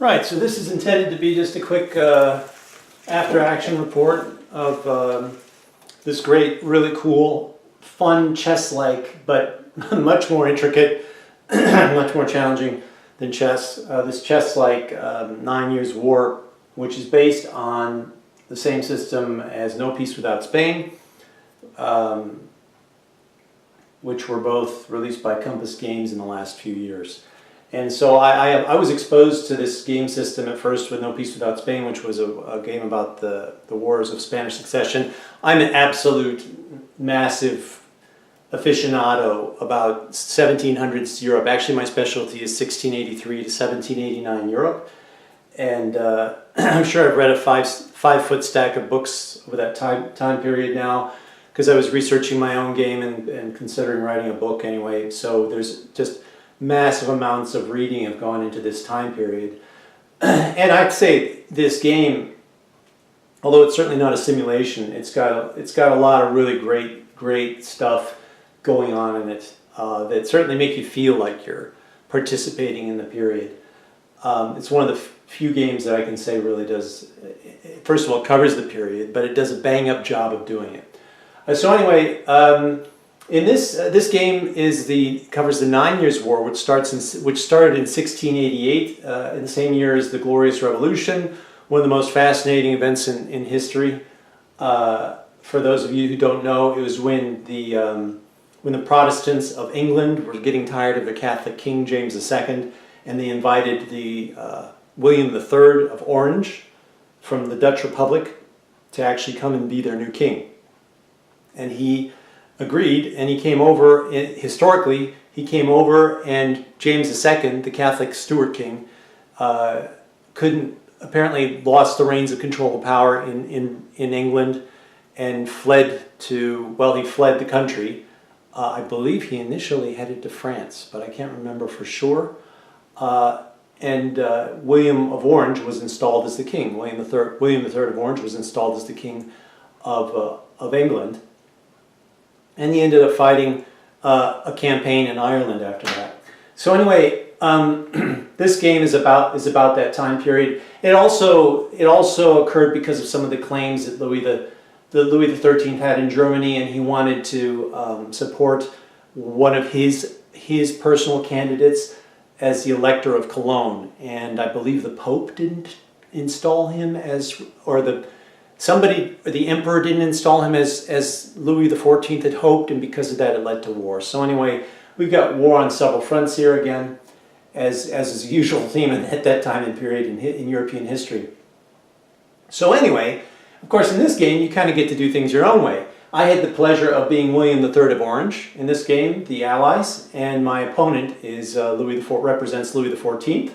Right, so this is intended to be just a quick after-action report of this great, really cool, fun chess-like, but much more intricate, much more challenging than chess. This chess-like 9 Years' War, which is based on the same system as No Peace Without Spain, which were both released by Compass Games in the last few years. And so I was exposed to this game system at first with No Peace Without Spain, which was a game about the wars of Spanish succession. I'm an absolute massive aficionado about 1700s Europe. Actually, my specialty is 1683 to 1789 Europe. And I'm sure I've read a five-foot stack of books over that time period now, because I was researching my own game and considering writing a book anyway. So there's just massive amounts of reading have gone into this time period. And I'd say this game, although it's certainly not a simulation, it's got a lot of really great stuff going on in it that certainly make you feel like you're participating in the period. It's one of the few games that I can say really does, first of all, covers the period, but it does a bang-up job of doing it. So anyway, in this game covers the 9 Years' War, which started in 1688, in the same year as the Glorious Revolution, one of the most fascinating events in history. For those of you who don't know, it was when the Protestants of England were getting tired of the Catholic King James II, and they invited the William III of Orange from the Dutch Republic to actually come and be their new king. And he agreed, and he came over. Historically, he came over, and James II, the Catholic Stuart king, apparently lost the reins of control of power in England and fled the country. I believe he initially headed to France, but I can't remember for sure. And William of Orange was installed as the king. William III of Orange was installed as the king of England. And he ended up fighting a campaign in Ireland after that. So anyway, this game is about that time period. It also occurred because of some of the claims that Louis XIII had in Germany, and he wanted to support one of his personal candidates as the Elector of Cologne. And I believe the Pope didn't install him the Emperor didn't install him as Louis XIV had hoped, and because of that it led to war. So anyway, we've got war on several fronts here again, as is the usual theme at that time and period in European history. So anyway, of course in this game you kind of get to do things your own way. I had the pleasure of being William III of Orange in this game, the Allies, and my opponent is represents Louis XIV.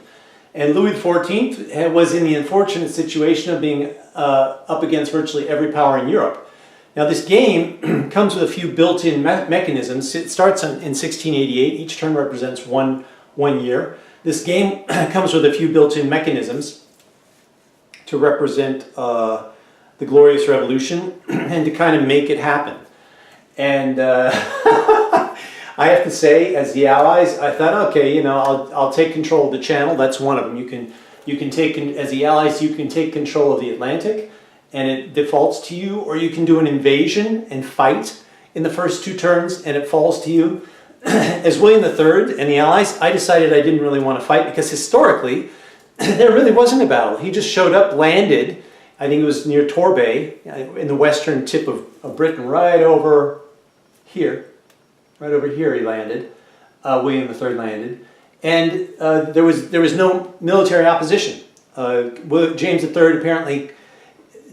And Louis XIV was in the unfortunate situation of being up against virtually every power in Europe. Now this game comes with a few built-in mechanisms. It starts in 1688. Each turn represents one year. This game comes with a few built-in mechanisms to represent the Glorious Revolution and to kind of make it happen. And I have to say, as the Allies, I thought, okay, I'll take control of the Channel. That's one of them. You can take, as the Allies, you can take control of the Atlantic, and it defaults to you, or you can do an invasion and fight in the first two turns, and it falls to you. As William III and the Allies, I decided I didn't really want to fight because historically, there really wasn't a battle. He just showed up, landed. I think it was near Torbay, in the western tip of Britain, right over here. Right over here he landed, William III landed, and there was no military opposition. James III apparently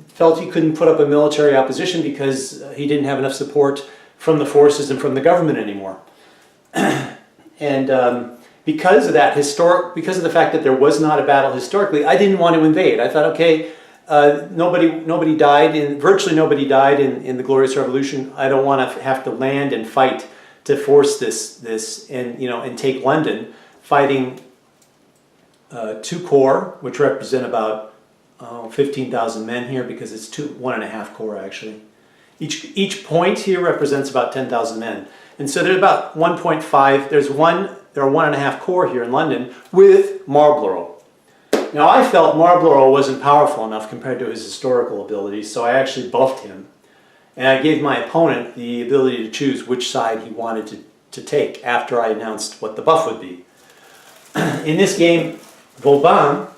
felt he couldn't put up a military opposition because he didn't have enough support from the forces and from the government anymore. And because of that, because of the fact that there was not a battle historically, I didn't want to invade. I thought, okay, nobody died, virtually nobody died in the Glorious Revolution. I don't want to have to land and fight to force this and take London, fighting two corps, which represent about 15,000 men here, because it's 1.5 corps actually. Each point here represents about 10,000 men, and so there's about 1.5. There are 1.5 corps here in London with Marlborough. Now I felt Marlborough wasn't powerful enough compared to his historical abilities, so I actually buffed him. And I gave my opponent the ability to choose which side he wanted to take after I announced what the buff would be. In this game, Vauban,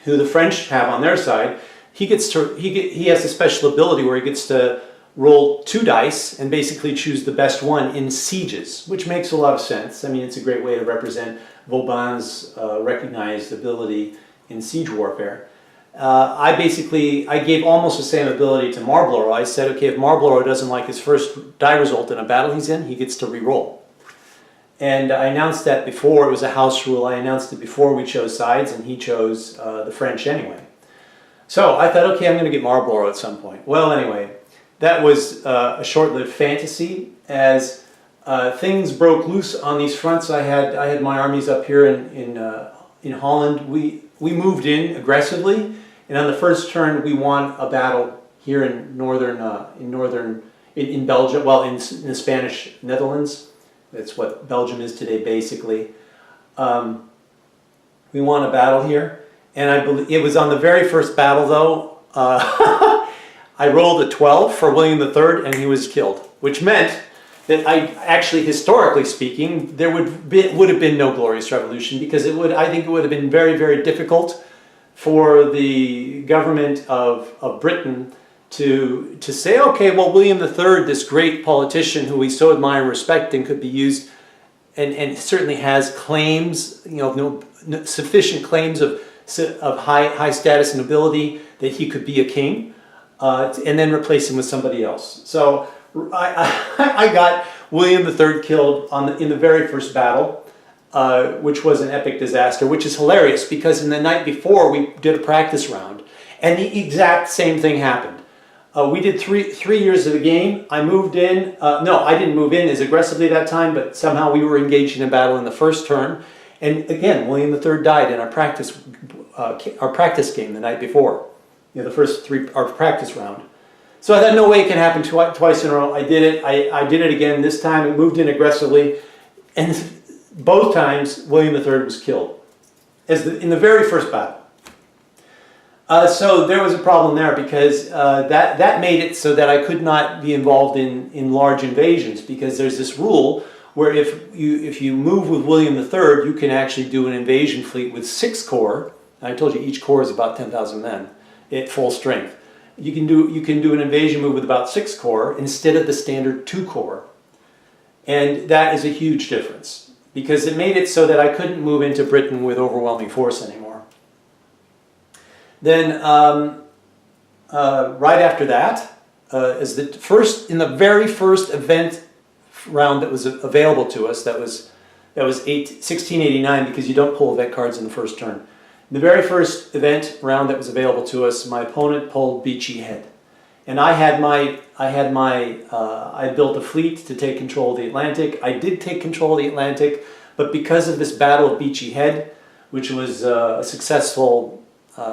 who the French have on their side, he has a special ability where he gets to roll 2 dice and basically choose the best one in sieges, which makes a lot of sense. I mean, it's a great way to represent Vauban's recognized ability in siege warfare. I gave almost the same ability to Marlborough. I said, okay, if Marlborough doesn't like his first die result in a battle he's in, he gets to re-roll. And I announced that before. It was a house rule. I announced it before we chose sides, and he chose the French anyway. So I thought, okay, I'm going to get Marlborough at some point. Well, anyway, that was a short-lived fantasy. As things broke loose on these fronts, I had my armies up here in Holland. We moved in aggressively, and on the first turn, we won a battle here in Belgium. Well, in the Spanish Netherlands. That's what Belgium is today, basically. We won a battle here, and I believe it was on the very first battle, though. I rolled a 12 for William III, and he was killed, which meant that actually, historically speaking, there would have been no Glorious Revolution, because I think it would have been very, very difficult for the government of Britain to say, okay, well, William III, this great politician who we so admire and respect and could be used, and certainly has claims, sufficient claims of high status and ability that he could be a king, and then replace him with somebody else. So I got William III killed in the very first battle, which was an epic disaster, which is hilarious because in the night before we did a practice round, and the exact same thing happened. We did three years of the game. I moved in. No, I didn't move in as aggressively that time, but somehow we were engaged in a battle in the first turn. And again, William III died in our practice game the night before. Our practice round. So I thought, no way it can happen twice in a row. I did it. I did it again. This time I moved in aggressively. And both times, William III was killed in the very first battle. So there was a problem there because that made it so that I could not be involved in large invasions, because there's this rule where if you move with William III, you can actually do an invasion fleet with 6 corps. I told you each corps is about 10,000 men at full strength. You can do an invasion move with about 6 corps instead of the standard 2 corps, and that is a huge difference because it made it so that I couldn't move into Britain with overwhelming force anymore. Then, right after that, in the very first event round that was available to us, that was 1689, because you don't pull event cards in the first turn. The very first event round that was available to us, my opponent pulled Beachy Head, and I built a fleet to take control of the Atlantic. I did take control of the Atlantic, but because of this battle of Beachy Head, which was a successful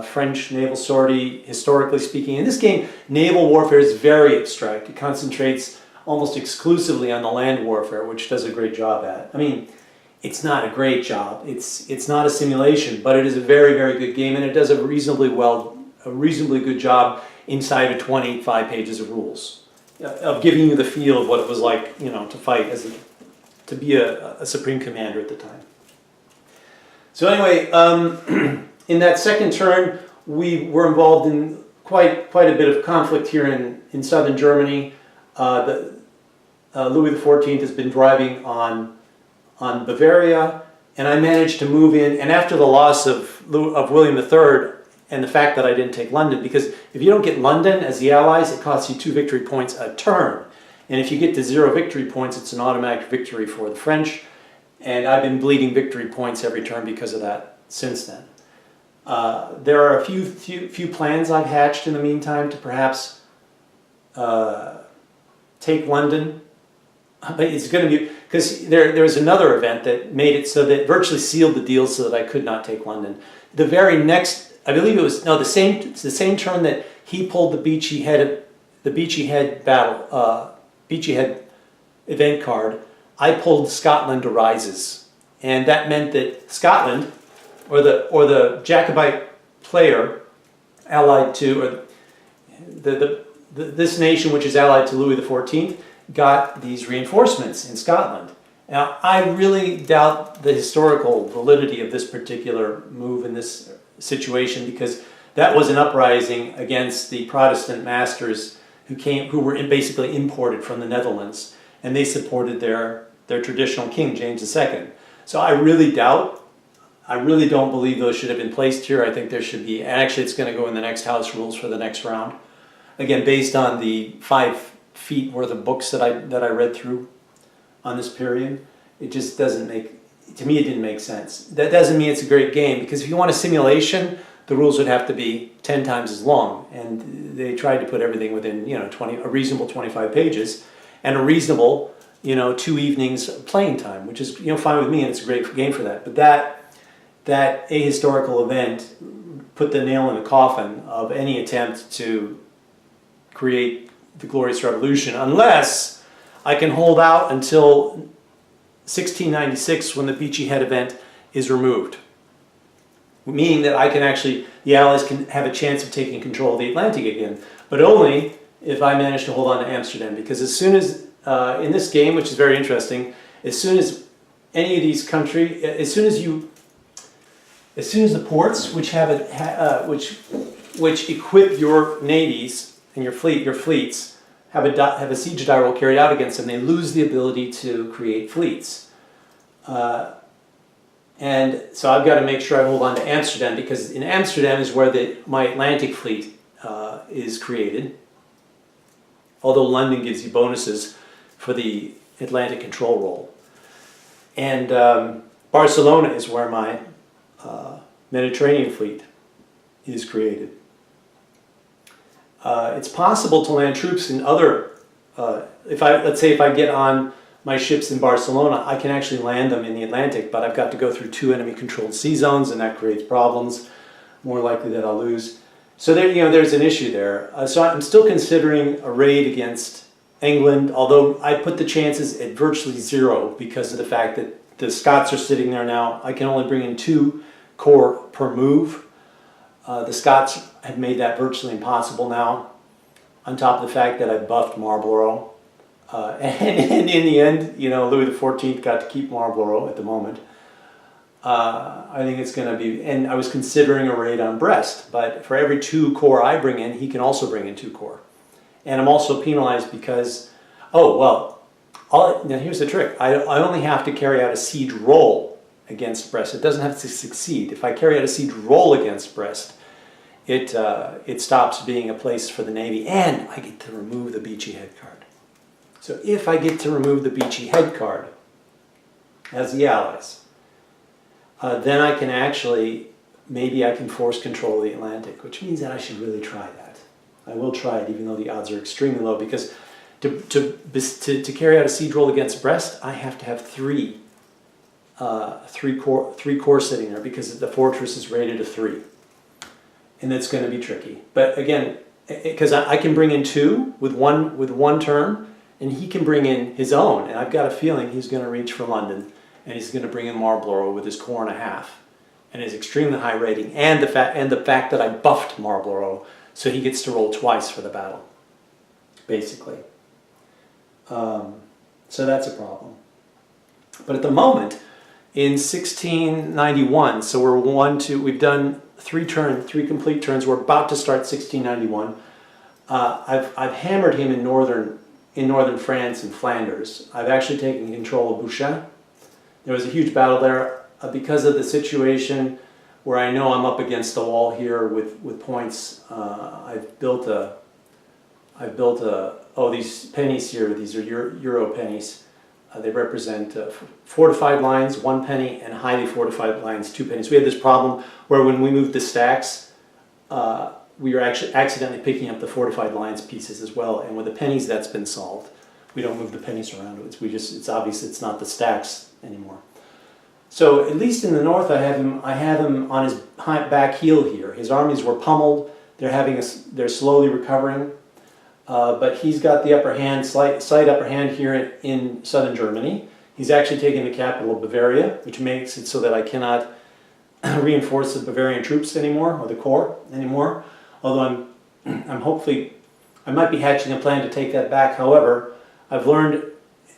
French naval sortie, historically speaking. In this game, naval warfare is very abstract. It concentrates almost exclusively on the land warfare, which does a great job at. I mean, it's not a great job. It's not a simulation, but it is a very, very good game, and it does a reasonably good job inside of 25 pages of rules, of giving you the feel of what it was like, to fight to be a supreme commander at the time. So anyway. In that second turn, we were involved in quite a bit of conflict here in southern Germany. Louis XIV has been driving on Bavaria, and I managed to move in. And after the loss of William III and the fact that I didn't take London, because if you don't get London as the Allies, it costs you 2 victory points a turn. And if you get to 0 victory points, it's an automatic victory for the French. And I've been bleeding victory points every turn because of that since then. There are a few plans I've hatched in the meantime to perhaps take London, but it's going to be because there was another event that made it so that virtually sealed the deal so that I could not take London. The very next, I believe it was the same turn that he pulled the Beachy Head battle, Beachy Head event card. I pulled Scotland Arises, and that meant that Scotland the Jacobite player allied to, or this nation which is allied to Louis XIV got these reinforcements in Scotland. Now, I really doubt the historical validity of this particular move in this situation, because that was an uprising against the Protestant masters who were basically imported from the Netherlands, and they supported their traditional king, James II. So I really don't believe those should have been placed here. I think there should be, actually it's going to go in the next House rules for the next round. Again, based on the 5 feet worth of books that I read through on this period, it just doesn't make, to me it didn't make sense. That doesn't mean it's a great game, because if you want a simulation, the rules would have to be 10 times as long, and they tried to put everything within, you know, a reasonable 25 pages and a reasonable, you know, 2 evenings playing time, which is, you know, fine with me, and it's a great game for that. But that ahistorical event put the nail in the coffin of any attempt to create the Glorious Revolution, unless I can hold out until 1696, when the Beachy Head event is removed. Meaning that I can actually, the Allies can have a chance of taking control of the Atlantic again, but only if I manage to hold on to Amsterdam. Because as soon as, in this game, which is very interesting, as soon as any of these countries, as soon as the ports which have which equip your navies and your fleets have a siege die roll carried out against them, they lose the ability to create fleets. And so I've got to make sure I hold on to Amsterdam, because in Amsterdam is where my Atlantic fleet is created. Although London gives you bonuses for the Atlantic control roll. And Barcelona is where my Mediterranean fleet is created. It's possible to land troops in other, let's say if I get on my ships in Barcelona, I can actually land them in the Atlantic, but I've got to go through 2 enemy-controlled sea zones, and that creates problems. More likely that I'll lose. So there, you know, there's an issue there. So I'm still considering a raid against England, although I put the chances at virtually 0 because of the fact that the Scots are sitting there now. I can only bring in 2 corps per move. The Scots have made that virtually impossible now, on top of the fact that I buffed Marlborough. And in the end, you know, Louis XIV got to keep Marlborough at the moment. I think it's going to be, and I was considering a raid on Brest, but for every 2 corps I bring in, he can also bring in 2 corps. And I'm also penalized because, oh, well, now here's the trick. I only have to carry out a siege roll against Brest. It doesn't have to succeed. If I carry out a siege roll against Brest, it stops being a place for the Navy, and I get to remove the Beachy Head card. So if I get to remove the Beachy Head card as the Allies, then I can actually, maybe I can force control of the Atlantic, which means that I should really try that. I will try it, even though the odds are extremely low, because to carry out a siege roll against Brest, I have to have 3 corps sitting there, because the fortress is rated a 3. And that's going to be tricky. But again, because I can bring in 2 with one turn, and he can bring in his own, and I've got a feeling he's going to reach for London, and he's going to bring in Marlborough with his corps and a half, and his extremely high rating, and the fact that I buffed Marlborough, so he gets to roll twice for the battle, basically. So that's a problem. But at the moment, in 1691, so we've done 3 complete turns. We're about to start 1691. I've hammered him in northern France and Flanders. I've actually taken control of Bouchain. There was a huge battle there because of the situation where I know I'm up against the wall here with points. I've built these pennies here. These are Euro pennies. They represent fortified lines, 1 penny, and highly fortified lines, 2 pennies. We had this problem where when we moved the stacks, we were actually accidentally picking up the fortified lines pieces as well. And with the pennies, that's been solved. We don't move the pennies around. It's obvious it's not the stacks anymore. So at least in the north, I have him on his back heel here. His armies were pummeled. They're slowly recovering. But he's got the upper hand, slight upper hand here in southern Germany. He's actually taken the capital of Bavaria, which makes it so that I cannot reinforce the Bavarian troops anymore, or the corps anymore. Although I'm hopefully, I might be hatching a plan to take that back. However, I've learned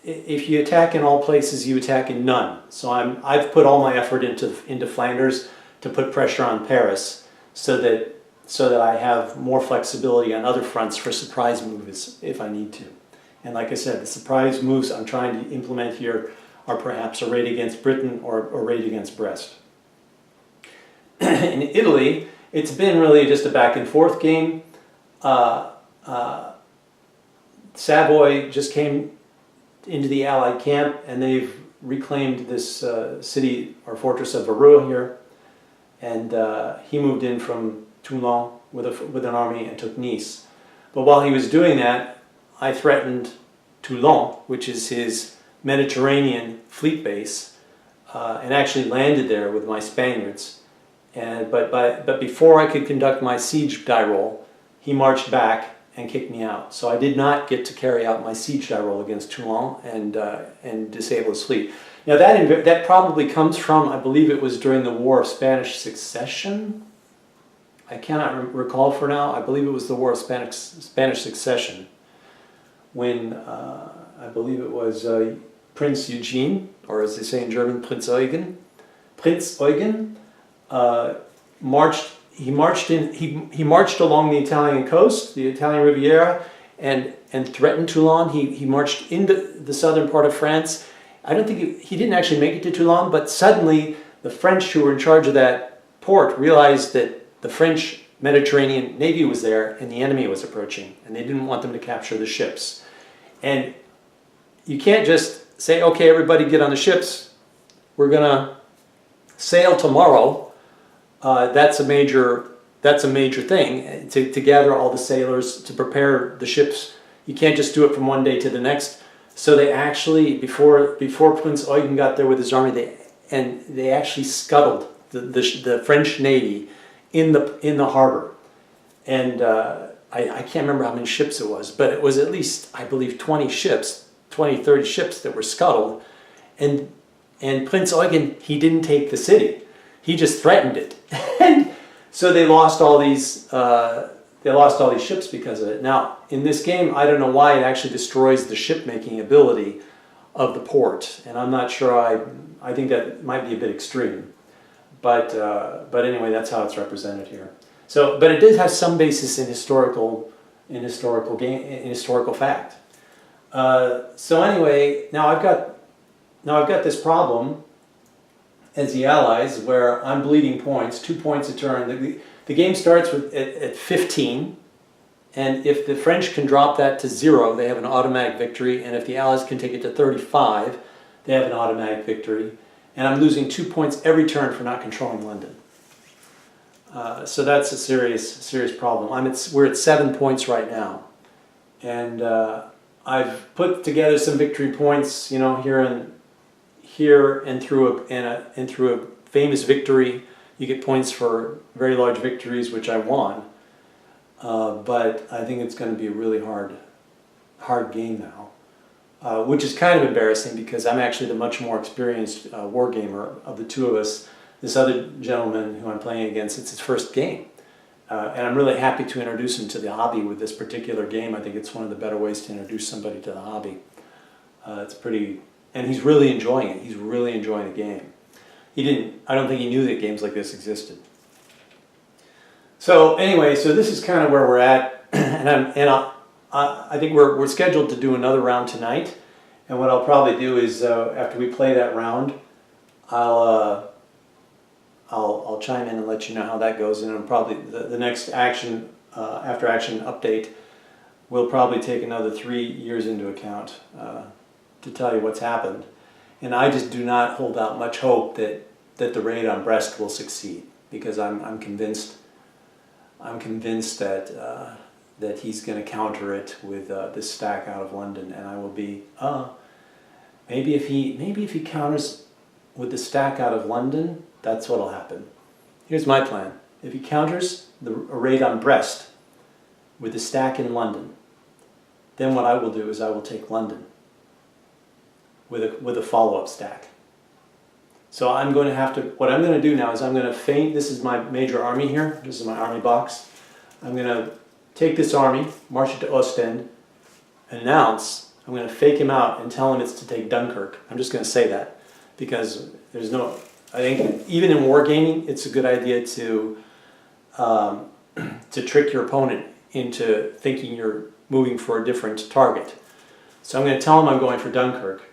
if you attack in all places, you attack in none. So I've put all my effort into Flanders to put pressure on Paris, so that I have more flexibility on other fronts for surprise moves if I need to. And like I said, the surprise moves I'm trying to implement here are perhaps a raid against Britain or a raid against Brest. In Italy, it's been really just a back and forth game. Savoy just came into the Allied camp, and they've reclaimed this city or fortress of Varua here. And he moved in from Toulon with an army and took Nice. But while he was doing that, I threatened Toulon, which is his Mediterranean fleet base, and actually landed there with my Spaniards. But before I could conduct my siege die roll, he marched back and kicked me out. So I did not get to carry out my siege die roll against Toulon and disable his fleet. Now that probably comes from, I believe it was during the War of Spanish Succession. I cannot recall for now. I believe it was the War of Spanish Succession, when I believe it was Prince Eugene, or as they say in German, Prince Eugen, marched. He marched along the Italian coast, the Italian Riviera, and threatened Toulon. He marched into the southern part of France. I don't think he didn't actually make it to Toulon, but suddenly the French who were in charge of that port realized that the French Mediterranean Navy was there and the enemy was approaching, and they didn't want them to capture the ships. And you can't just say, okay, everybody get on the ships, we're gonna sail tomorrow. That's a major thing, to gather all the sailors, to prepare the ships. You can't just do it from one day to the next. So they actually, before Prince Eugen got there with his army, they actually scuttled the French Navy in the harbor. And I can't remember how many ships it was, but it was at least, I believe, 30 ships that were scuttled. And Prince Eugen, he didn't take the city. He just threatened it. And so they lost all these ships because of it. Now, in this game, I don't know why it actually destroys the ship-making ability of the port. And I'm not sure, I think that might be a bit extreme. But anyway, that's how it's represented here. So, but it did have some basis in historical fact. So anyway, now I've got this problem as the Allies, where I'm bleeding points, 2 points a turn. The game starts at 15, and if the French can drop that to 0, they have an automatic victory, and if the Allies can take it to 35, they have an automatic victory. And I'm losing 2 points every turn for not controlling London. So that's a serious problem. We're at 7 points right now, and I've put together some victory points, you know, here and through a famous victory. You get points for very large victories, which I won. But I think it's going to be a really hard game now, which is kind of embarrassing because I'm actually the much more experienced war gamer of the two of us. This other gentleman who I'm playing against, it's his first game. And I'm really happy to introduce him to the hobby with this particular game. I think it's one of the better ways to introduce somebody to the hobby. And he's really enjoying it. He's really enjoying the game. I don't think he knew that games like this existed. So anyway, so this is kind of where we're at, and I think we're scheduled to do another round tonight. And what I'll probably do is after we play that round, I'll chime in and let you know how that goes, and it'll probably the next action after action update will probably take another 3 years into account to tell you what's happened. And I just do not hold out much hope that the raid on Brest will succeed, because I'm convinced that he's going to counter it with this stack out of London, and I will be maybe if he counters with the stack out of London, that's what'll happen. Here's my plan: if he counters a raid on Brest with the stack in London, then what I will do is I will take London with a follow-up stack. So I'm going to have to, what I'm going to do now is I'm going to feign, this is my major army here, this is my army box. I'm going to take this army, march it to Ostend, announce, I'm going to fake him out and tell him it's to take Dunkirk. I'm just going to say that because there's no, I think even in wargaming, it's a good idea to trick your opponent into thinking you're moving for a different target. So I'm going to tell him I'm going for Dunkirk.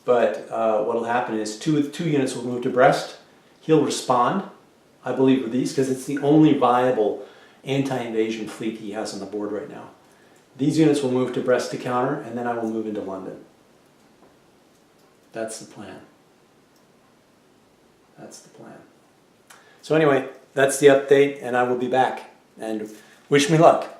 But what will happen is two units will move to Brest. He'll respond, I believe, with these because it's the only viable anti-invasion fleet he has on the board right now. These units will move to Brest to counter, and then I will move into London. That's the plan. That's the plan. So anyway, that's the update, and I will be back. And wish me luck.